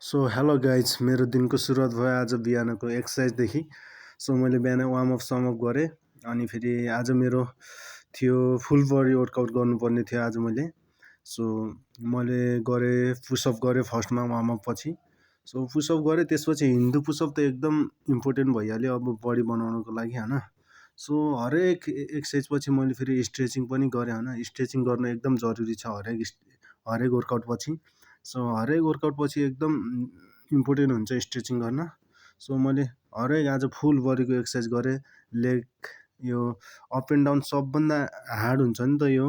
So hello guys मेरो दिनको सुरुवात भयो आज बिहानको एक्सर्साइजदेखि। सो मैले बिहान वार्मअप समअप गरेँ अनि फेरि आज मेरो थियो फुल बडी वर्कआउट गर्नुपर्ने थियो आज मैले। सो मैले गरेँ पुसअप गरेँ फर्स्टमा वार्मअप पछि। सो पुसअप गरेँ त्यसपछि हिन्दू पुसअप त एकदम इम्पोर्टेन्ट भइहाल्यो अब बडी बनाउनुको लागि होइन। सो हरेक एक्सर्साइज पछि मैले फेरि स्ट्रेचिङ पनि गरेँ होइन। स्ट्रेचिङ गर्नु एकदम जरुरी छ हरेक वर्कआउट पछि। सो हरेक वर्कआउट पछि एकदम इम्पोर्टेन्ट हुन्छ स्ट्रेचिङ गर्न। सो मैले हरेक आज फुल बडीको एक्सर्साइज गरेँ। लेग यो अप एन्ड डाउन सबभन्दा हार्ड हुन्छ नि त यो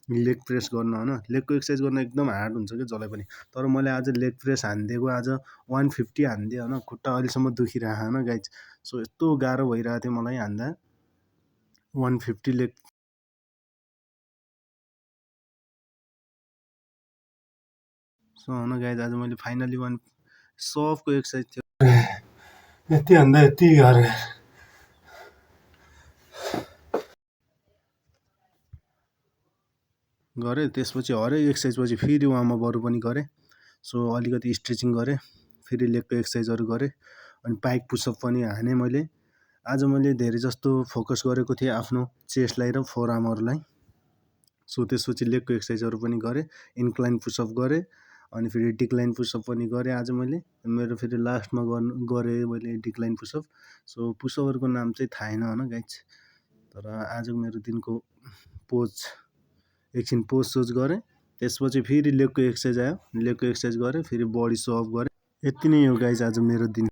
लेग प्रेस गर्न होइन। लेगको एक्सर्साइज गर्न एकदम हार्ड हुन्छ क्या जसलाई पनि। तर मैले आज लेग प्रेस हानिदिएको आज 150 हानिदिएँ होइन। खुट्टा अहिलेसम्म दुखिरहेको होइन गाइज। सो यस्तो गाह्रो भइरहेको थियो मलाई हान्दा 150 लेग। सो होइन गाइज आज मैले फाइनली सबको एक्सर्साइज थियो यति हान्दा यति गाह्रो गरेँ। त्यसपछि हरेक एक्सर्साइज पछि फेरि वार्मअपहरू पनि गरेँ। सो अलिकति स्ट्रेचिङ गरेँ, फेरि लेगको एक्सर्साइजहरू गरेँ अनि पाइक पुसअप पनि हानेँ मैले। आज मैले धेरै जस्तो फोकस गरेको थिएँ आफ्नो चेस्टलाई र फोरआर्महरूलाई। सो त्यसपछि लेगको एक्सर्साइजहरू पनि गरेँ, इन्क्लाइन पुसअप गरेँ अनि फेरि डिक्लाइन पुसअप पनि गरेँ आज मैले। मेरो फेरि लास्टमा गरेँ मैले डिक्लाइन पुसअप। सो पुसअपहरूको नाम चाहिँ थाहा होइन गाइज। तर आज मेरो दिनको पोज एकछिन पोज सोज गरेँ। त्यसपछि फेरि लेगको एक्सर्साइज आयो, लेगको एक्सर्साइज गरेँ, फेरि बडी सो अप गरेँ। यति नै हो गाइज आज मेरो दिन।